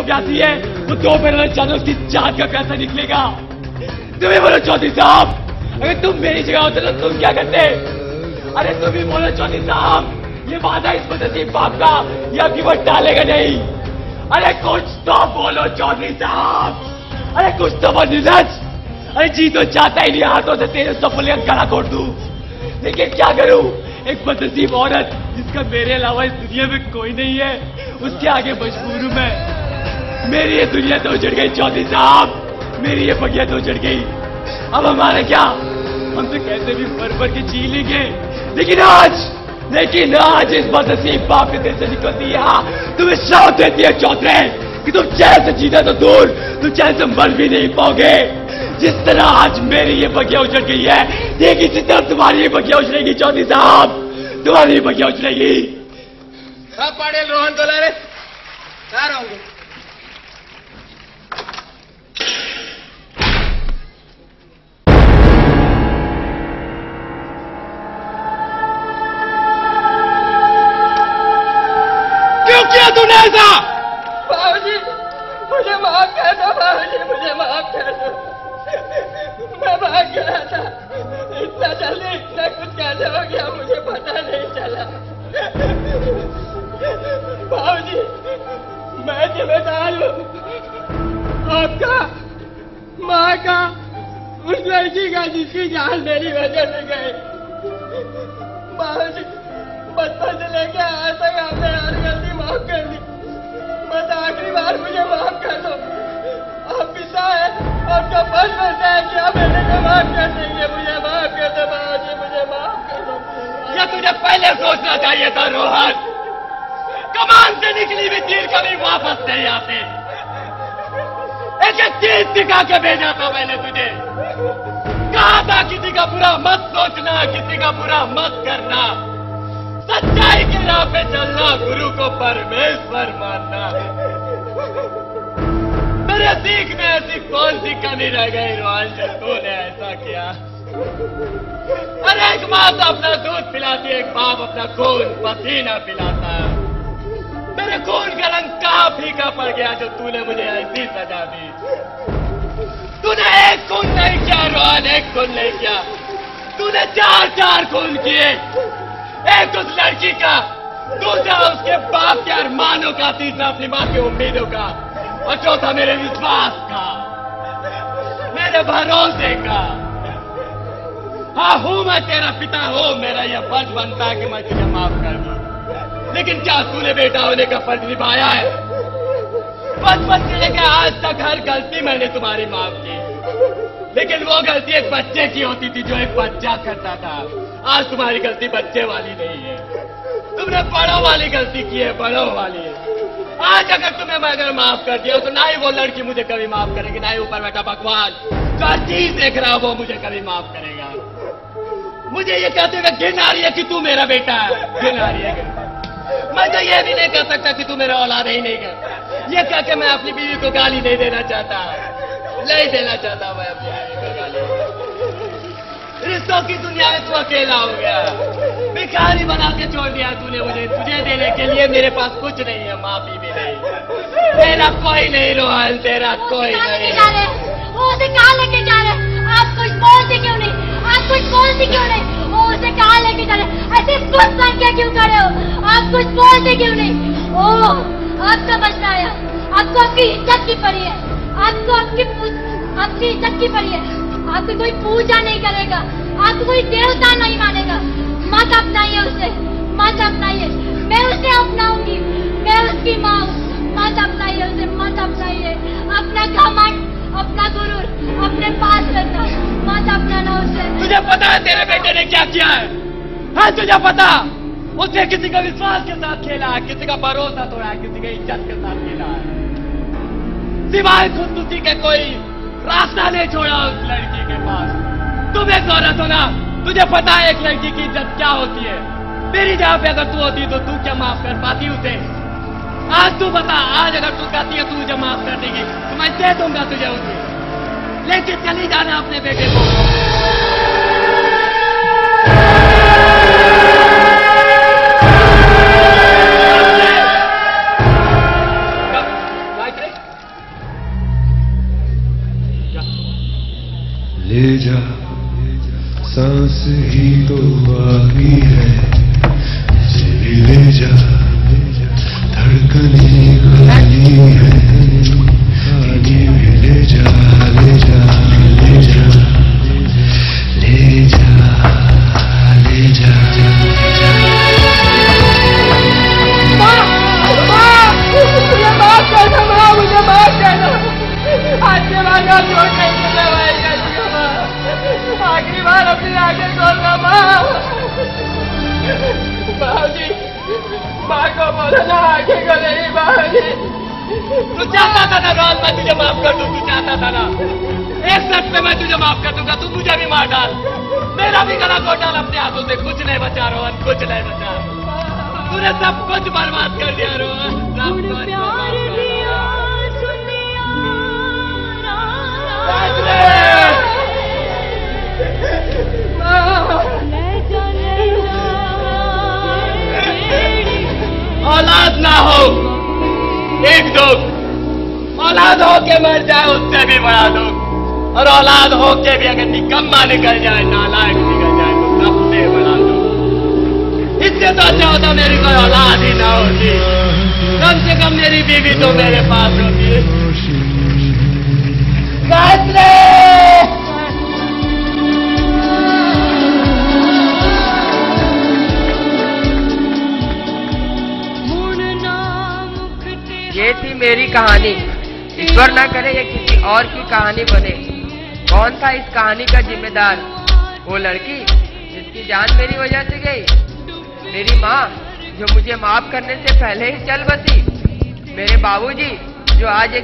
प्यासी है वो 2 महीने चाहते उसकी जान का पैसा निकलेगा। तुम्हें बोलो चौधरी साहब, अगर तुम मेरी जगह होते तो तुम क्या करते? अरे तुम ही बोलो चौधरी साहब, ये वादा इस बदनसीब बाप का ये आपकी वोट डालेगा नहीं। अरे कुछ तो बोलो चौधरी साहब, अरे कुछ तो बोल नीरज। अरे जी तो चाहता ही नहीं हाथों से तेरे सफल का गला घोट दूं, लेकिन क्या करूं? एक बदनसीब औरत जिसका मेरे अलावा इस दुनिया में कोई नहीं है, उसके आगे मजबूर हूं मैं। मेरी ये दुनिया तो उजड़ गई चौधरी साहब, मेरी ये बगिया तो उजड़ गई। अब हमारे क्या, हम तो कैसे भी मर मर के जी लेंगे, लेकिन आज इस बदनसीब बाप के दिल से निकलती है तुम्हें श्राप देती है चौधरी कि तुम चैन से जीना तो दूर, तुम चैन से मर भी नहीं पाओगे। जिस तरह आज मेरी ये बगिया उजड़ गई है, ठीक इसी तरह तुम्हारी ये बगिया उजड़ेगी चौधरी साहब, तुम्हारी ये बगिया उजड़ेगी। पाड़ेल रोहन तो रे होंगे। क्यों किया तूने ऐसा? बाबूजी मुझे माफ कर दो, बाबूजी मुझे माफ कर दो। मैं भाग गया था, इतना जल्दी इतना कुछ कैसे हो गया मुझे पता नहीं चला। बाबूजी मैं जिम्मेदार हूँ आपका, माँ का, उस लड़की का जिसकी जान मेरी वजह से गई। बाबूजी बचपन से लेके आज तक आपने हर गलती माफ कर दी, बस आखिरी बार मुझे माफ कर दो। आप पिता है, आपका फर्ज बनता है कि आप मेरे को माफ कर देंगे। मुझे माफ कर दो बाबूजी, मुझे माफ कर दो। या तुझे पहले सोचना चाहिए था रोहन, कमान से निकली हुई तीर कभी वापस नहीं आते। एक तीर दिखा के भेजा था मैंने तुझे, कहा था किसी का बुरा मत सोचना, किसी का बुरा मत करना, सच्चाई के राह पे चलना, गुरु को परमेश्वर मानना। मेरे सीख में ऐसी कौन सी कमी रह गई रोहन जो तूने ऐसा किया? अरे एक माँ तो अपना दूध पिलाती है, एक बाप अपना खून पसीना पिलाता है। मेरे खून का रंग कहाँ फीका पड़ गया जो तूने मुझे ऐसी सजा दी? तूने एक खून नहीं किया रोहन, एक खून नहीं किया, तूने 4 खून किए। एक उस लड़की का, दूसरा उसके बाप के अरमानों का, तीसरा अपनी माँ की उम्मीदों का, और चौथा मेरे विश्वास का, मेरे भरोसे का। हाँ हूं मैं तेरा पिता, हूं, मेरा यह फर्ज बनता है कि मैं तुझे माफ कर दूं, लेकिन क्या तूने बेटा होने का फर्ज निभाया है? बचपन से लेकर आज तक हर गलती मैंने तुम्हारी माफ की, लेकिन वो गलती एक बच्चे की होती थी जो एक बच्चा करता था। आज तुम्हारी गलती बच्चे वाली नहीं है, तुमने बड़ों वाली गलती की है, बड़ों वाली। आज अगर तुम्हें मैं अगर माफ कर दिया तो ना ही वो लड़की मुझे कभी माफ करेगी, ना ही ऊपर बैठा भगवान जो हर चीज देख रहा वो मुझे कभी माफ करेगा। मुझे ये कहते हुए घिन आ रही है कि तू मेरा बेटा है, घिन आ रही है। मैं तो ये भी नहीं कह सकता कि तू मेरा औलाद ही नहीं कर, ये कह के मैं अपनी बीवी को गाली नहीं देना चाहता, नहीं देना चाहता मैं अपनी बीवी को गाली। रिश्तों की दुनिया में तू अकेला हो गया, भिखारी बना के छोड़ दिया तूने मुझे। तुझे देने के लिए मेरे पास कुछ नहीं है, माफी भी नहीं, तेरा कोई नहीं रोहन, तेरा कोई नहीं। वो उसे कहाँ लेके जा रहे? आप कुछ बोलते क्यों नहीं? आप कुछ बोलते क्यों नहीं? वो उसे कहाँ लेके जा रहे? ऐसे कुछ संख्या क्यों कर रहे हो? आप कुछ बोलते क्यों नहीं? ओह आपका बचना आया, आपको आपकी इज्जत की पड़ी है, आपको आपकी इज्जत की पड़ी है। आपकी कोई पूजा नहीं करेगा, आपको कोई देवता नहीं मानेगा। मत अपनाइए उसे, मत अपनाइए। मैं उसे अपनाऊंगी, मैं उसकी माँ हूँ। मत अपनाइए उसे, मत अपनाइए। अपना घमंड, अपना गुरूर अपने पास रखना, मत अपनाना उसे। तुझे पता है तेरे बेटे ने क्या किया है? हाँ तुझे पता? उसने किसी का विश्वास के साथ खेला है, किसी का भरोसा तोड़ा है, किसी की इज्जत के साथ खेला है। सिवाय खुदकुशी के कोई रास्ता नहीं छोड़ा उस लड़की के पास। तुम एक औरत हो ना, तुझे पता है एक लड़की की इज्जत क्या होती है। मेरी जगह पे अगर तू होती तो तू क्या माफ कर पाती उसे? आज तू बता, आज अगर तू कहती है तू मुझे माफ कर देगी तो मैं दे दूंगा तुझे उसे, लेकिन चली जाना अपने बेटे को। ले जा, सांस ही तो बाकी है, चली ले जा, धड़कने खाली है, खाली भी ले जा, ले जा, ले जा, ले जा, ले जा। मुझे माफ करना माँ, मुझे माफ करना। आज के बाद आप छोड़ नहीं सकते माँ, आखिरी बार अपनी आंखें खोलना माँ। बाबूजी, माँ को बोलो ना आंखें खोलेगी बाबूजी। तू चाहता था ना रोहन मैं तुझे माफ कर दूं, तू चाहता था ना। एक शर्त पे मैं तुझे माफ कर दूंगा, तू मुझे भी मार डाल, मेरा भी गला घोट डाल अपने हाथों से। कुछ नहीं बचा रोहन, कुछ नहीं बचा। तूने सब कुछ बर्बाद कर दिया रोहन, सब कुछ बर्बाद कर दिया। औलाद ना हो एक दुख, औलाद हो के मर जाए उससे भी बड़ा दुख, और औलाद हो के भी अगर निकम्मा निकल जाए, नालायक निकल जाए तो सबसे बड़ा दुख। इससे तो अच्छा होता मेरी कोई औलाद ही ना होती, कम से कम मेरी बीवी तो मेरे पास होती। ये थी मेरी कहानी। ईश्वर ना करे ये किसी और की कहानी बने। कौन था इस कहानी का जिम्मेदार? वो लड़की जिसकी जान मेरी वजह से गई, मेरी माँ जो मुझे माफ करने से पहले ही चल बसी, मेरे बाबूजी जो आज एक